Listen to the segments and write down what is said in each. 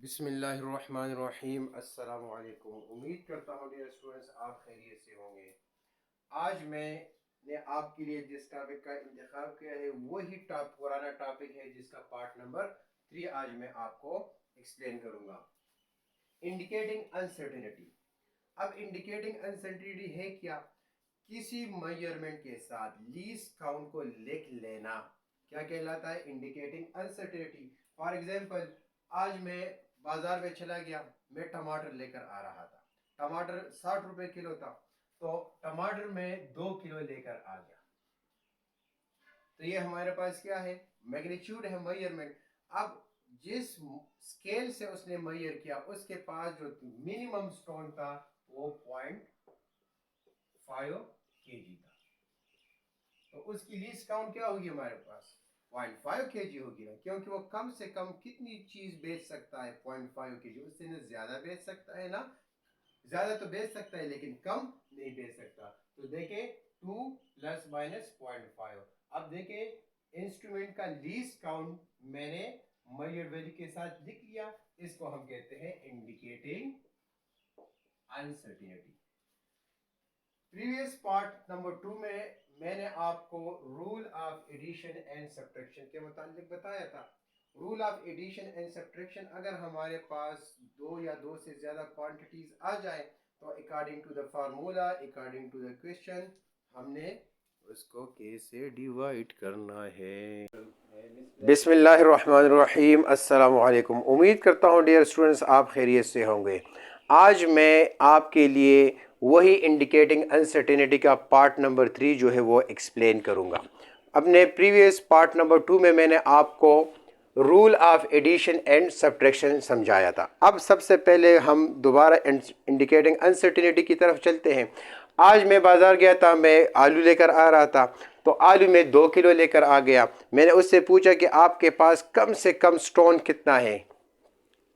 बिस्मिल्लाहिर्रहमानिर्रहीम। अस्सलामु अलैकुम। उम्मीद करता हूँ डियर स्टूडेंट्स आप खैरियत से होंगे। आज मैंने आपके लिए जिस टॉपिक का इंतखाब किया है वही पुराना टॉपिक है जिसका पार्ट नंबर 3 आज मैं आपको एक्सप्लेन करूँगा। Indicating uncertainty. अब इंडिकेटिंग अनसर्टेनिटी है क्या? किसी मेजरमेंट के साथ लीस्ट काउंट को लिख लेना क्या कहलाता है? Indicating uncertainty. फॉर एग्जांपल, आज मैं बाजार में चला गया, मैं टमाटर लेकर आ रहा था। टमाटर 60 रुपए किलो था, तो टमाटर में 2 किलो लेकर आ गया। तो ये हमारे पास क्या है? मैग्नीट्यूड है, मेजरमेंट। अब जिस स्केल से उसने मेजर किया उसके पास जो मिनिमम स्टोन था वो 0.5 kg था, तो उसकी लीस्ट काउंट क्या होगी? हमारे पास 0.5 kg होगी ना, क्योंकि वो कम से कम कितनी चीज बेच सकता है? 0.5 kg। उससे ना ज्यादा बेच सकता है, ना ज्यादा तो बेच सकता है लेकिन कम नहीं बेच सकता। तो देखें 2 प्लस माइनस 0.5। अब देखें इंस्ट्रूमेंट का लीस्ट काउंट मैंने मेजर वैल्यू के साथ लिख लिया। इसको हम कहते हैं indicating uncertainty. Previous part number 2 में मैंने आपको rule of addition and subtraction के मुताबिक बताया था। Rule of addition and subtraction, अगर हमारे पास दो या दो से ज्यादा क्वांटिटीज आ जाए तो according to the formula, according to the question, हमने उसको कैसे डिवाइड करना है। बिस्मिल्लाहिर्रहमानिर्रहीम। अस्सलामु अलैकुम। उम्मीद करता हूँ डियर स्टूडेंट्स आप खैरियत से होंगे। आज मैं आपके लिए वही इंडिकेटिंग अनसर्टेनिटी का पार्ट नंबर 3 जो है वो एक्सप्लेन करूँगा। अपने प्रीवियस पार्ट नंबर 2 में मैंने आपको rule of addition and subtraction समझाया था। अब सबसे पहले हम दोबारा इंडिकेटिंग अनसर्टेनिटी की तरफ चलते हैं। आज मैं बाज़ार गया था, मैं आलू लेकर आ रहा था, तो आलू में 2 किलो लेकर आ गया। मैंने उससे पूछा कि आपके पास कम से कम स्टोन कितना है,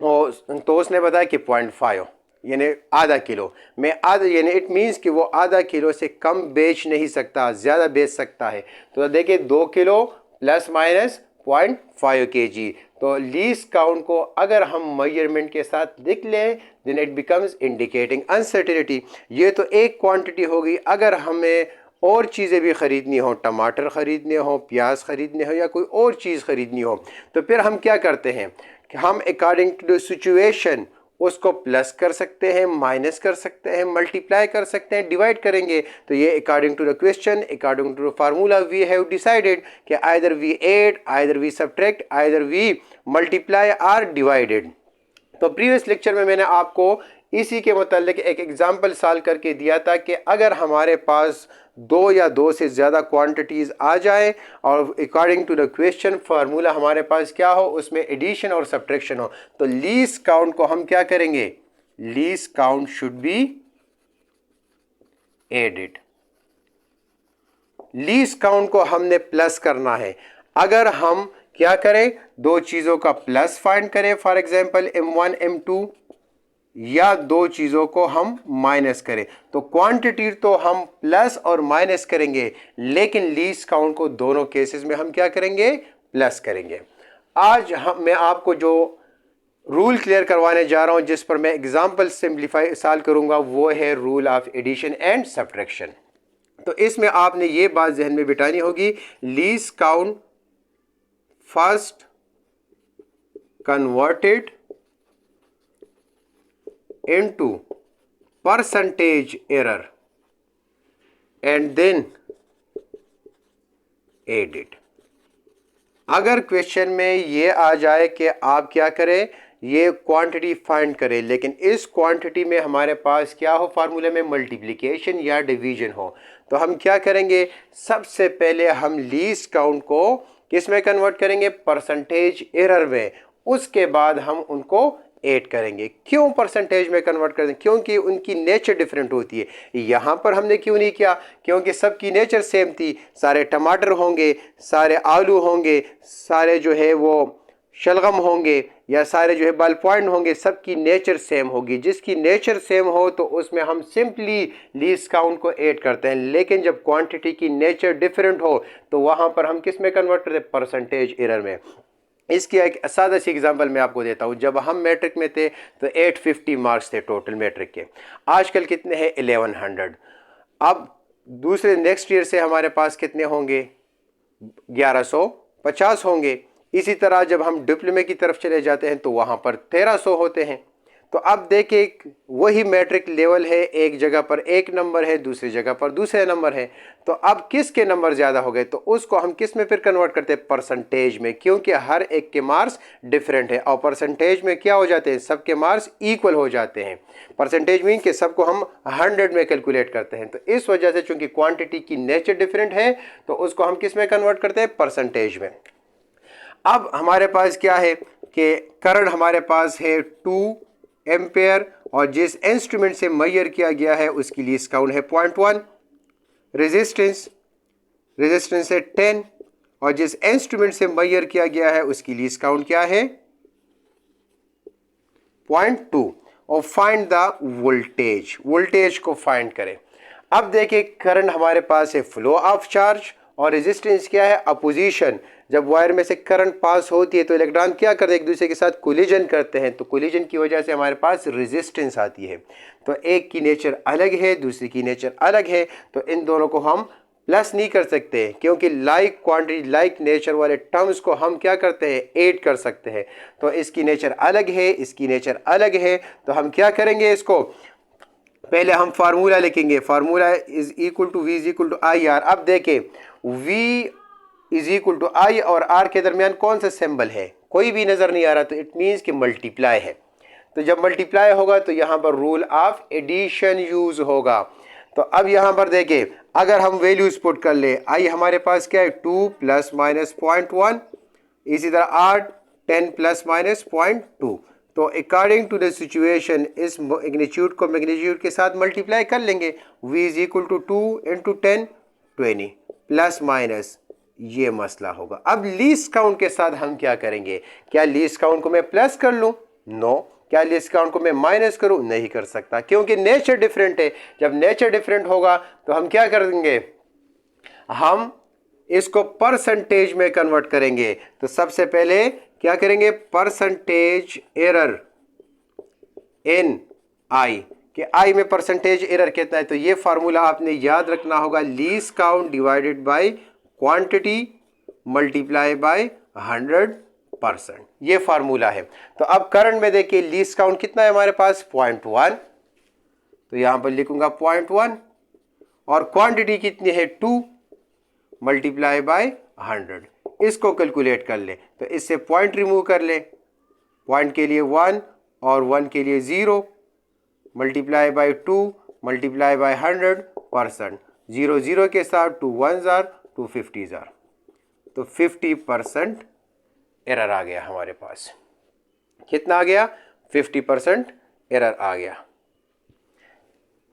तो उसने बताया कि 0.5 यानी आधा किलो। मैं आधा यानी इट मीन्स कि वो आधा किलो से कम बेच नहीं सकता, ज़्यादा बेच सकता है। तो देखिए 2 किलो प्लस माइनस 0.5 kg। तो लीस्ट काउंट को अगर हम मेजरमेंट के साथ लिख लें then it becomes indicating uncertainty. ये तो एक क्वांटिटी होगी। अगर हमें और चीज़ें भी ख़रीदनी हो, टमाटर ख़रीदने हो, प्याज ख़रीदने हो या कोई और चीज़ ख़रीदनी हो, तो फिर हम क्या करते हैं कि हम अकॉर्डिंग टू द सिचुएशन उसको प्लस कर सकते हैं, माइनस कर सकते हैं, मल्टीप्लाई कर सकते हैं, डिवाइड करेंगे। तो ये according to the question, according to the formula we have decided कि either we add, either we subtract, either we multiply or divided. तो प्रीवियस लेक्चर में मैंने आपको इसी के मुतालिक एक एग्जाम्पल सॉल्व करके दिया था कि अगर हमारे पास दो या दो से ज़्यादा क्वांटिटीज़ आ जाए और according to the question formula हमारे पास क्या हो, उसमें एडिशन और सब्ट्रैक्शन हो, तो लीस्ट काउंट को हम क्या करेंगे? Least count should be added. Least count को हमने प्लस करना है। अगर हम क्या करें, दो चीज़ों का प्लस फाइंड करें, फॉर एग्जांपल m1 m2, या दो चीज़ों को हम माइनस करें, तो क्वांटिटी तो हम प्लस और माइनस करेंगे, लेकिन लीस्ट काउंट को दोनों केसेस में हम क्या करेंगे? प्लस करेंगे। आज मैं आपको जो रूल क्लियर करवाने जा रहा हूं, जिस पर मैं एग्जांपल सिंप्लीफाई सॉल्व करूंगा, वो है rule of addition and subtraction. तो इसमें आपने ये बात जहन में बिठानी होगी, least count first converted into percentage error and then added। अगर क्वेश्चन में ये आ जाए कि आप क्या करें, ये क्वांटिटी फाइंड करें, लेकिन इस क्वांटिटी में हमारे पास क्या हो, फार्मूले में मल्टीप्लिकेशन या डिवीजन हो, तो हम क्या करेंगे? सबसे पहले हम लीस्ट काउंट को किस में कन्वर्ट करेंगे? परसेंटेज एरर में। उसके बाद हम उनको ऐड करेंगे। क्यों परसेंटेज में कन्वर्ट करें? क्योंकि उनकी नेचर डिफरेंट होती है। यहाँ पर हमने क्यों नहीं किया? क्योंकि सबकी नेचर सेम थी। सारे टमाटर होंगे, सारे आलू होंगे, सारे जो है वो शलगम होंगे, या सारे जो है बॉल पॉइंट होंगे, सबकी नेचर सेम होगी। जिसकी नेचर सेम हो तो उसमें हम सिंपली लीस्ट काउंट को ऐड करते हैं, लेकिन जब क्वांटिटी की नेचर डिफरेंट हो तो वहाँ पर हम किस में कन्वर्ट करते हैं? परसेंटेज एरर में। इसकी एक सादा सी एग्जांपल मैं आपको देता हूँ। जब हम मैट्रिक में थे तो 850 मार्क्स थे टोटल मैट्रिक के, आजकल कितने हैं 1100। अब दूसरे नेक्स्ट ईयर से हमारे पास कितने होंगे 1150 होंगे। इसी तरह जब हम डिप्लोमे की तरफ चले जाते हैं तो वहाँ पर 1300 होते हैं। तो अब देखिए वही मैट्रिक लेवल है, एक जगह पर एक नंबर है, दूसरी जगह पर दूसरे नंबर है। तो अब किसके नंबर ज़्यादा हो गए तो उसको हम किस में फिर कन्वर्ट करते हैं परसेंटेज में, क्योंकि हर एक के मार्क्स डिफरेंट है और परसेंटेज में क्या हो जाते हैं सबके मार्क्स इक्वल हो जाते हैं। परसेंटेज मीन के सबको हम 100 में कैलकुलेट करते हैं। तो इस वजह से चूंकि क्वांटिटी की नेचर डिफरेंट है तो उसको हम किस में कन्वर्ट करते हैं परसेंटेज में। अब हमारे पास क्या है कि करंट हमारे पास है 2 एम्पेयर और जिस इंस्ट्रूमेंट से मेजर किया गया है उसकी लीस्ट काउंट है 0.1। रेजिस्टेंस है 10 और जिस इंस्ट्रूमेंट से मेजर किया गया है उसकी लीस्ट काउंट क्या है 0.2। और फाइंड द वोल्टेज को फाइंड करें। अब देखिए करंट हमारे पास है फ्लो ऑफ चार्ज और रेजिस्टेंस क्या है अपोजिशन। जब वायर में से करंट पास होती है तो इलेक्ट्रॉन क्या करते हैं एक दूसरे के साथ कोलिजन करते हैं, तो कोलिजन की वजह से हमारे पास रेजिस्टेंस आती है। तो एक की नेचर अलग है दूसरी की नेचर अलग है, तो इन दोनों को हम प्लस नहीं कर सकते क्योंकि लाइक क्वांटिटी लाइक नेचर वाले टर्म्स को हम क्या करते हैं ऐड कर सकते हैं। तो इसकी नेचर अलग है इसकी नेचर अलग है, तो हम क्या करेंगे इसको पहले हम फार्मूला लिखेंगे। Formula is equal to V is equal to I R. अब देखें V is equal to I और आर के दरमियान कौन सा सिंबल है कोई भी नजर नहीं आ रहा, तो इट मीन्स कि मल्टीप्लाई है। तो जब मल्टीप्लाई होगा तो यहाँ पर रूल ऑफ एडिशन यूज होगा। तो अब यहाँ पर देखें अगर हम वैल्यूज पुट कर ले, आई हमारे पास क्या है 2 प्लस माइनस 0.1, इसी तरह आर 10 प्लस माइनस 0.2। तो अकॉर्डिंग टू द सिचुएशन इस मैग्नीट्यूड को मैग्नीट्यूड के साथ मल्टीप्लाई कर लेंगे। v is equal to 2 into 10 20 plus minus ये मसला होगा। अब लीस्ट काउंट के साथ हम क्या करेंगे, क्या लीस्ट काउंट को मैं प्लस कर लूं नो, क्या लीस्ट काउंट को मैं माइनस करूं नहीं कर सकता क्योंकि नेचर डिफरेंट है। जब नेचर डिफरेंट होगा तो हम क्या करेंगे हम इसको परसेंटेज में कन्वर्ट करेंगे। तो सबसे पहले क्या करेंगे परसेंटेज एरर इन आई कि आई में परसेंटेज एरर कितना है। तो ये फार्मूला आपने याद रखना होगा least count divided by quantity multiply by 100%, ये फार्मूला है। तो अब करंट में देखिए लीस्ट काउंट कितना है हमारे पास 0.1, तो यहां पर लिखूंगा 0.1 और क्वांटिटी कितनी है 2 मल्टीप्लाई बाय 100। इसको कैलकुलेट कर ले तो इससे पॉइंट रिमूव कर ले, पॉइंट के लिए 1 और 1 के लिए 0 मल्टीप्लाई बाय 2 मल्टीप्लाई बाय 100%। 0 0 के साथ 2 1 जार 2 50 जार, तो 50% एरर आ गया हमारे पास। कितना आ गया 50% एरर आ गया।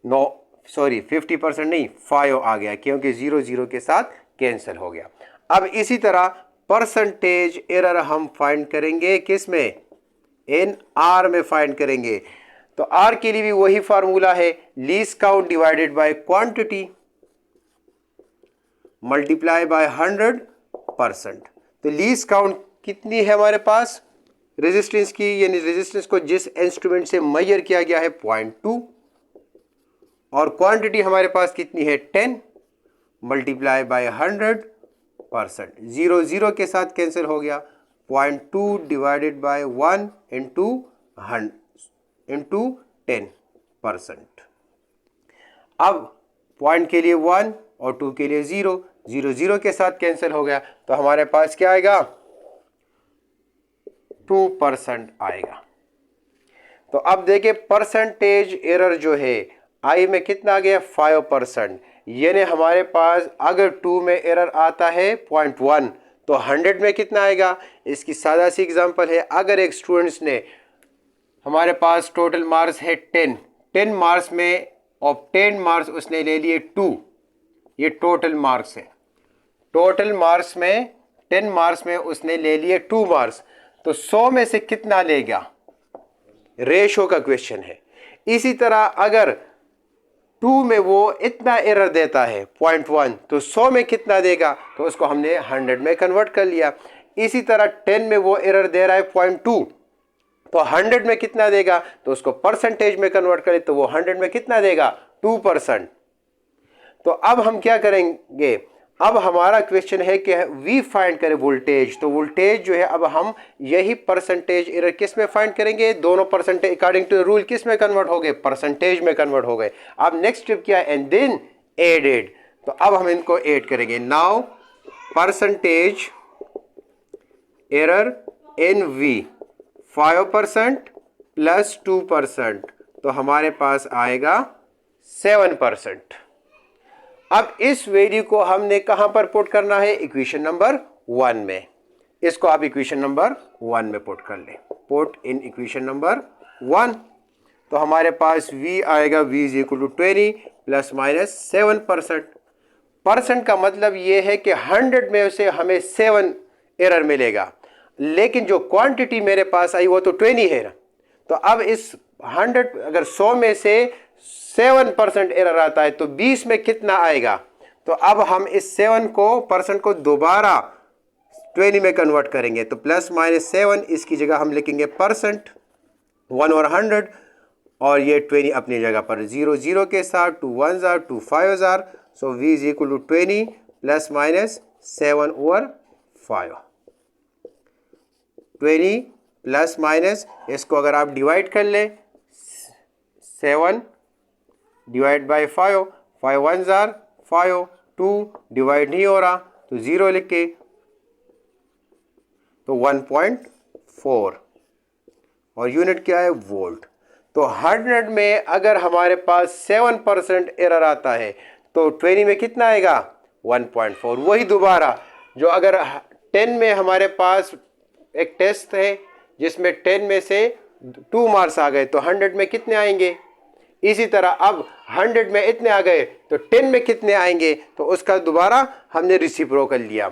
नो सॉरी 50% नहीं 5 आ गया क्योंकि 0 0 के साथ कैंसिल हो गया। अब इसी तरह परसेंटेज एरर हम फाइंड करेंगे किस में इन आर में फाइंड करेंगे। तो आर के लिए भी वही फार्मूला है least count divided by quantity multiply by 100%। तो लीस्ट काउंट कितनी है हमारे पास रेजिस्टेंस की, यानी रेजिस्टेंस को जिस इंस्ट्रूमेंट से मेजर किया गया है 0.2 और क्वांटिटी हमारे पास कितनी है 10 मल्टीप्लाई बाय 100%। 0 0 के साथ कैंसिल हो गया, 0.2 डिवाइडेड बाय 1 इंटू 10%। अब पॉइंट के लिए 1 और 2 के लिए 0 0 0 के साथ कैंसिल हो गया, तो हमारे पास क्या आएगा 2% आएगा। तो अब देखिए परसेंटेज एरर जो है आई में कितना आ गया 5%, यानी हमारे पास अगर 2 में एरर आता है 0.1 तो 100 में कितना आएगा। इसकी सादा सी एग्जांपल है, अगर एक स्टूडेंट्स ने हमारे पास टोटल मार्क्स है 10 मार्क्स में और 10 मार्क्स उसने ले लिए 2, ये टोटल मार्क्स है। टोटल मार्क्स में 10 मार्क्स में उसने ले लिए 2 मार्क्स, तो 100 में से कितना लेगा रेशो का क्वेश्चन है। इसी तरह अगर 2 में वो इतना एरर देता है 0.1 तो 100 में कितना देगा, तो उसको हमने 100 में कन्वर्ट कर लिया। इसी तरह 10 में वो एरर दे रहा है 0.2, तो 100 में कितना देगा, तो उसको परसेंटेज में कन्वर्ट करें तो वो 100 में कितना देगा, 2%। तो अब हम क्या करेंगे, अब हमारा क्वेश्चन है कि वी फाइंड करें वोल्टेज। तो वोल्टेज जो है अब हम यही परसेंटेज एरर किस में फाइंड करेंगे, दोनों परसेंटेज अकॉर्डिंग टू रूल किस में कन्वर्ट हो गए, परसेंटेज में कन्वर्ट हो गए। अब नेक्स्ट स्टेप क्या है, एंड देन एडेड। तो अब हम इनको ऐड करेंगे। Now percentage error in V 5% plus 2%, तो हमारे पास आएगा 7%। अब इस वैल्यू को हमने कहां पर पुट करना है, इक्वेशन नंबर 1 में। इसको आप इक्वेशन नंबर 1 में पुट कर लें, पुट इन इक्वेशन नंबर 1। तो हमारे पास v आएगा, v is equal to 20 plus minus 7%। Percent का मतलब ये है कि 100 में से हमें 7 एरर मिलेगा, लेकिन जो क्वांटिटी मेरे पास आई वो तो 20 है ना। तो अब इस 100 अगर 100 में से 7% एरर आता है तो 20 में कितना आएगा। तो अब हम इस 7 को परसेंट को दोबारा 20 में कन्वर्ट करेंगे, तो प्लस माइनस 7, इसकी जगह हम लिखेंगे परसेंट 1 और 100, और ये 20 अपनी जगह पर 0 0 के साथ 2 1 जार 2 5 जार। So v is equal to 20 plus minus 7 over 5। 20 plus minus, इसको अगर आप डिवाइड कर ले, 7 डिवाइड बाई 5, 5 1 जार 5, 2 डिवाइड नहीं हो रहा तो 0 लिख के, तो 1.4, और यूनिट क्या है, वोल्ट। तो 100 में अगर हमारे पास 7% एरर आता है तो 20 में कितना आएगा, 1.4। वही दोबारा जो अगर 10 में हमारे पास एक टेस्ट है जिसमें 10 में से 2 मार्क्स आ गए तो 100 में कितने आएंगे। इसी तरह अब 100 में इतने आ गए तो 10 में कितने आएंगे, तो उसका दोबारा हमने रेसिप्रोकल लिया।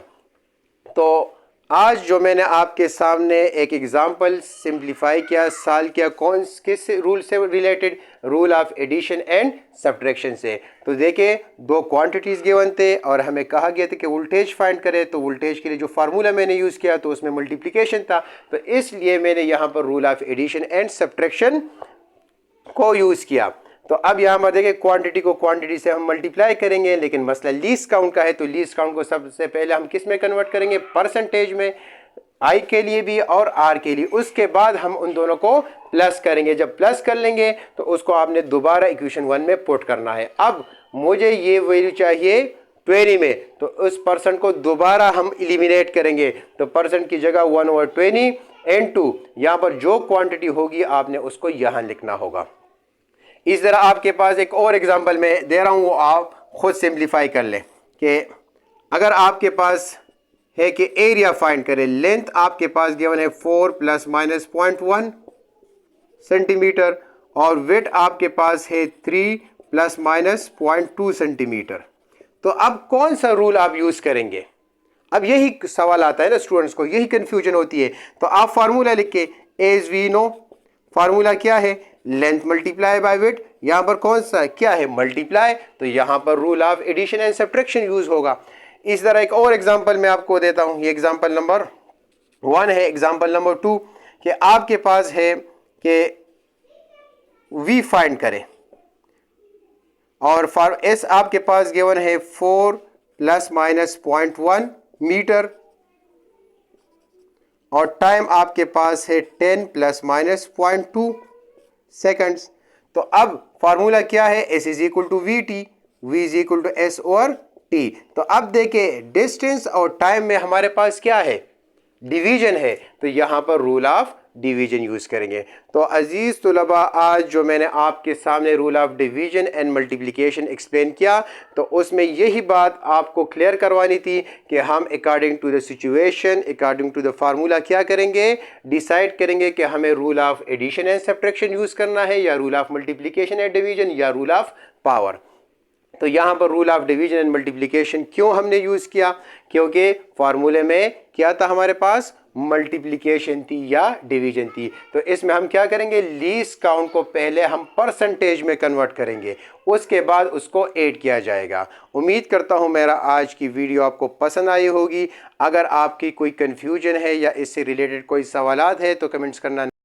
तो आज जो मैंने आपके सामने एक एग्जाम्पल सिंप्लीफाई किया, सॉल्व किया, कौन किस रूल से related, rule of addition and subtraction से। तो देखिए, दो क्वांटिटीज़ गिवन थे और हमें कहा गया था कि वोल्टेज फाइंड करें। तो वोल्टेज के लिए जो फार्मूला मैंने यूज़ किया तो उसमें मल्टीप्लिकेशन था, तो इसलिए मैंने यहाँ पर rule of addition and subtraction को यूज़ किया। तो अब यहाँ पर देखिए, क्वांटिटी को क्वांटिटी से हम मल्टीप्लाई करेंगे, लेकिन मसला लीस्ट काउंट का है तो लीस्ट काउंट को सबसे पहले हम किस में कन्वर्ट करेंगे, परसेंटेज में, आई के लिए भी और आर के लिए। उसके बाद हम उन दोनों को प्लस करेंगे। जब प्लस कर लेंगे तो उसको आपने दोबारा इक्वेशन 1 में पुट करना है। अब मुझे ये वैल्यू चाहिए 20 में, तो उस परसेंट को दोबारा हम एलिमिनेट करेंगे। तो परसेंट की जगह 1/20 n2, यहाँ पर जो क्वांटिटी होगी आपने उसको यहाँ लिखना होगा। इस तरह आपके पास एक और एग्जांपल मैं दे रहा हूँ, वो आप खुद सिंप्लीफाई कर लें कि अगर आपके पास है कि एरिया फाइंड करें, लेंथ आपके पास गिवन है 4 प्लस माइनस 0.1 सेंटीमीटर और विड्थ आपके पास है 3 प्लस माइनस 0.2 सेंटीमीटर। तो अब कौन सा रूल आप यूज़ करेंगे। अब यही सवाल आता है ना स्टूडेंट्स को, यही कन्फ्यूजन होती है। तो आप फार्मूला लिख के, एज वी नो, फार्मूला क्या है, लेंथ मल्टीप्लाई बाय विड्थ। यहाँ पर कौन सा क्या है, मल्टीप्लाई, तो यहाँ पर rule of addition and subtraction use होगा। इस तरह एक और एग्जांपल मैं आपको देता हूँ, ये एग्जांपल नंबर 1 है। एग्जांपल नंबर 2 कि आपके पास है कि वी फाइंड करें और फॉर एस आपके पास गिवन है 4 प्लस माइनस 0.1 मीटर और टाइम आपके पास है 10 प्लस माइनस 0.2 सेकंड्स। तो अब फार्मूला क्या है, S is equal to V T, V is equal to S over T. तो अब देखिए, डिस्टेंस और टाइम में हमारे पास क्या है, डिवीजन है, तो यहाँ पर रूल ऑफ डिवीजन यूज करेंगे। तो अजीज तुलबा, आज जो मैंने आपके सामने rule of division and multiplication explain किया, तो उसमें यही बात आपको क्लियर करवानी थी कि हम according to the situation, according to the formula क्या करेंगे, डिसाइड करेंगे कि हमें rule of addition and subtraction use करना है या rule of multiplication and division या रूल ऑफ पावर। तो यहाँ पर rule of division and multiplication क्यों हमने यूज़ किया, क्योंकि फार्मूले में क्या था हमारे पास, मल्टीप्लिकेशन थी या डिवीजन थी। तो इसमें हम क्या करेंगे, लीस्ट काउंट को पहले हम परसेंटेज में कन्वर्ट करेंगे, उसके बाद उसको ऐड किया जाएगा। उम्मीद करता हूं मेरा आज की वीडियो आपको पसंद आई होगी। अगर आपकी कोई कन्फ्यूजन है या इससे रिलेटेड कोई सवालात है तो कमेंट्स करना